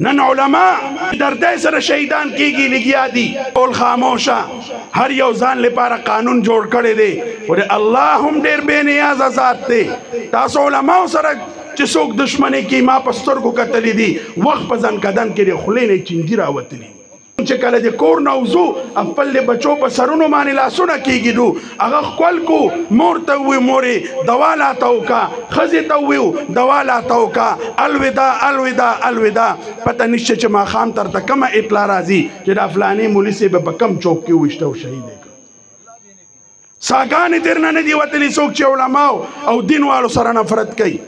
نن علما دردی سره شهیدان کیږي لګیا دي ټول خاموشه هر یو ځان لپاره قانون جوړ کړی دی ور الله هم ډیر بے نیاز ذات دی تاسو علما سره چې څوک دشمنی کی ما پستر کو کتلی دي وخت په ځن کدن کې خلې نه چنجي راوتلی چې کله د کور نوزو خپل بچو په سرونو باندې لاسونه کېږي نو هغه خپل کو مور ته وي مورې دوا لا توکا ښځې ته وي دوا لا توکا الوداع الوداع الوداع پته نشته چې ماښام تر ته کومه اطلاع راځي چې دا فلاني مولي صاحب په کم چوک کې وویشته او شهید یې کړ ساګانې درنه نه دي وتلي څوک چې علماو او دین والو سره نفرت کوي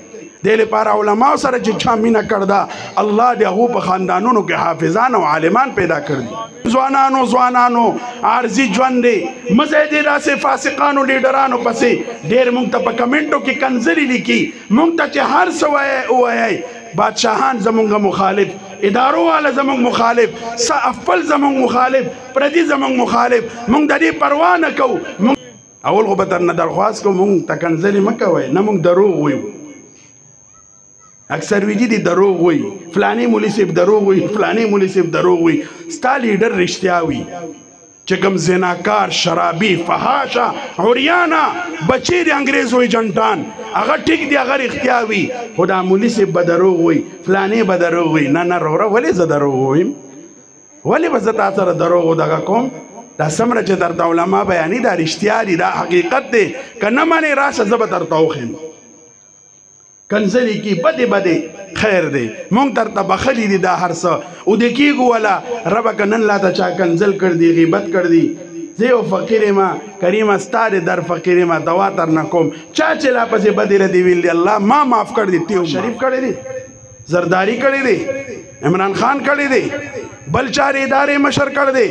دې لپاره علماو سره چې چا مینه کړدا الله د هغو په خاندانونو کې حافظان او عالمان پیدا کړي ځوانانو عارضي ژوند دی مزه دې داسې فاسقانو لیډرانو پسې ډېر موږ ته په کمنټو کې کنځلې لیکي موږ ته چې هر څه ووایئ بادشاهان زمونږ مخالف ادارو والا زمونږ مخالف افل زمونږ مخالف پردي زمونږ مخالف موږ د دې پروا نه کوو اول خو به درنه درخواست کوو موږ ته کنځلې مه کوئ نه موږ دروغ وایو اکثر ویجی دی دروغ وی فلانی مولی صاحب دروغ وی فلانی مولی صاحب دروغ وی ستا لیڈر رشتیا وی چکم زناکار شرابی فحاشا عریانا بچی دی انگریز وی جنٹان اگر ٹھیک دی اگر اختیاوی خدا مولی صاحب بدروغ وی فلانی بدروغ وی نا رو را ولی ز دروغ وی ولی بزت آثر دروغ دگا کوم دا سمره چې در دا علماء بیانی دا رشتیا دی دا حقیقت دی که نمانی راس زبت در توخیم کنځلې کی بده بده خیر دی مونږ درته بخلی دي دا هر څه او د کېږو والا ربه که نن لا ته چا کنځل کړ دی غیبت کړ دی زه یو فقیر یم کریمه ستا د در فقیر یم دوا تر نه کوم چا چې لا پسې بدې ردی ویل دی الله ما معاف کړ دی تیو شریف کړی دی زرداری کړی دی عمران خان کړی دی بل چارې ادارې مشر کړ دی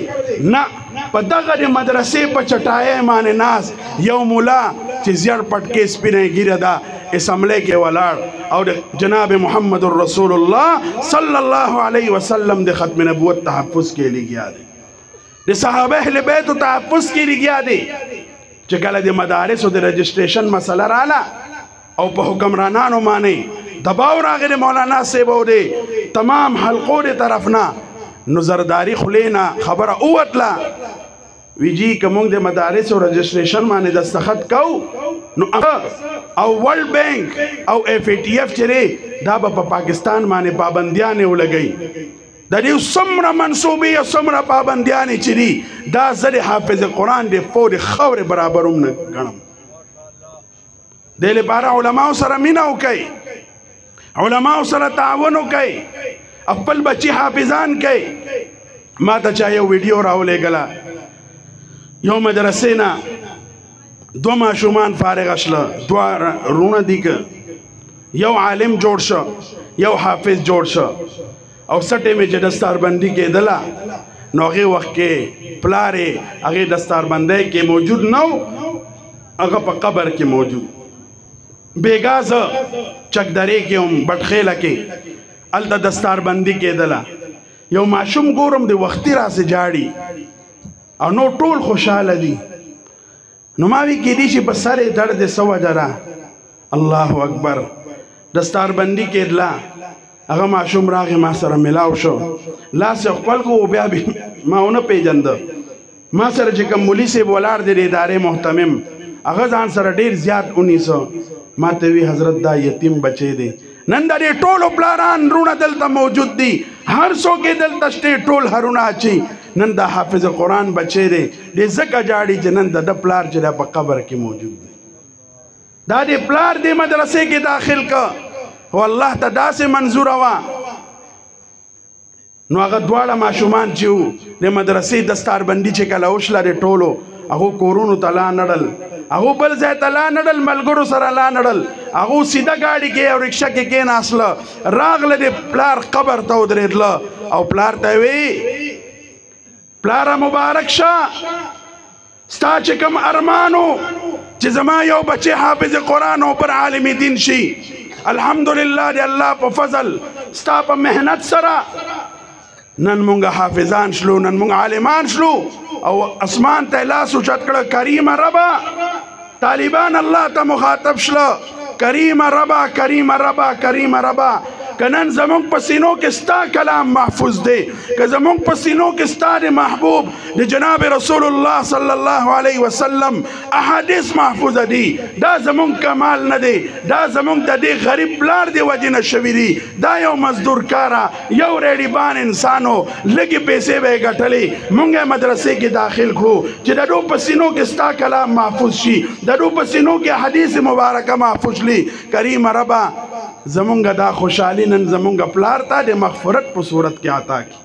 نه په دغه د مدرسې په چټایۍ باندې ناس یو مولا چې زیړ پټکې سپینه ګیره ده اسمبلی کې ولاړ او د جناب محمد رسول الله صلی الله علیه وسلم د ختم نبوت تحفظ کې لګیا دی د صحابه اهل بیت تحفظ کې لګیا دی چې کله د مدارسو د رجسټریشن مسله رااله او په حکمرانانو باندې دباو راغلی مولانا صاحب او د تمام حلقو د طرف نه نو زرداری خلینا خبره اوتله وی جی که مونږ د مدارسو رجسټریشن باندې دستخط کوو نو او ورلد بینک او اف ای ټی اف چې دا به په پاکستان باندې پابندیانې ولګوي د دې څومره منصوبې او څومره پابندیانې چې دي دا زه د حافظ قرآن د فورې خاورې برابر هم نه ګڼم دې لپاره علماو سره مینه وکئ علماو سره تعاون وکئ خپل بچي حافظان کوي ما ته چا یو ویډیو راولېږله یو مدرسې نه دو ماشومان فارغ شله دوه رونه دي که یو عالم جوړ شو یو حافظ جوړ شو او سټې مې چې دستاربندي کېدله نو هغې وخت کې پلار یې هغې دستاربندۍ کې موجود نه و هغه په قبر کې موجود بېګا زه چکدرې کې هم بټخېله کې هلته دستاربندي کېدله یو ماشوم ګورم د وختي راسې جاړي او نو ټول خوشحاله دي نو ما وی کېدی شي په سر یې درد څه وجه ده الله اکبر دستاربندي کېدله هغه ماشوم راغی ما سره ملاو شو لاس یې خپل کو بیا ما ونه پېژنده ما سره چې کوم مولي صاحب ولاړ دی د ادارې محتمم هغه ځان سره ډېر زیات ونیسه ما ته وی حضرت دا یتیم بچی دی نن د دې ټولو پلاران رونه دلته موجود دي هر څوک یې دلته شته ټول هرونه اچي نن د حافظ قرآن بچی دی دې ځکه جاړي چې نن د ده پلار چې دی په قبر کې موجود دی دا دې پلار دې مدرسې کې داخل که او الله ته داسې منظوره وه نو هغه دواړه ماشومان چې وو د مدرسې دستاربندي چې کله وشله د ټولو هغو کورونو ته لا نړل هغو بل ځای ته لا نړل ملګرو سره لا نړل هغو سیده گاډي کې او رکشه کې کېناستله راغله د پلار قبر ته ودرېدله او پلار ته وی پلاره مبارک شه ستا چې کوم ارمانو چې زما یو بچی حافظ قرآن او پر عالم دین شي الحمدلله د الله په فضل ستا په محنت سره نن مونږ حافظان شلو نن مونږ عالمان شلو او اسمان ته لاس اوچت کړه کریم ربا طالبان الله ته مخاطب شله کریم ربا کریم ربا کریم ربا کنن زمون پسینوں کے ستا کلام محفوظ دے کہ زمون پسینوں کے ستا دے محبوب دے جناب رسول اللہ صلی اللہ علیہ وسلم احادیث محفوظ دی دا زمون کمال نہ دے دا زمون دا دے غریب پلار دے وجہ نشوی دی دا یو مزدور کارا یو ریڈی بان انسانو لگی پیسے بے گٹھلی منگے مدرسے کی داخل کھو چی دا دو پسینوں کے ستا کلام محفوظ شی دا دو پسینوں کے حدیث مبارکہ محفوظ لی کریم ربا زمونگا دا خوشحالی نن زمونگا پلارتا دے مغفرت پر صورت کی عطا کی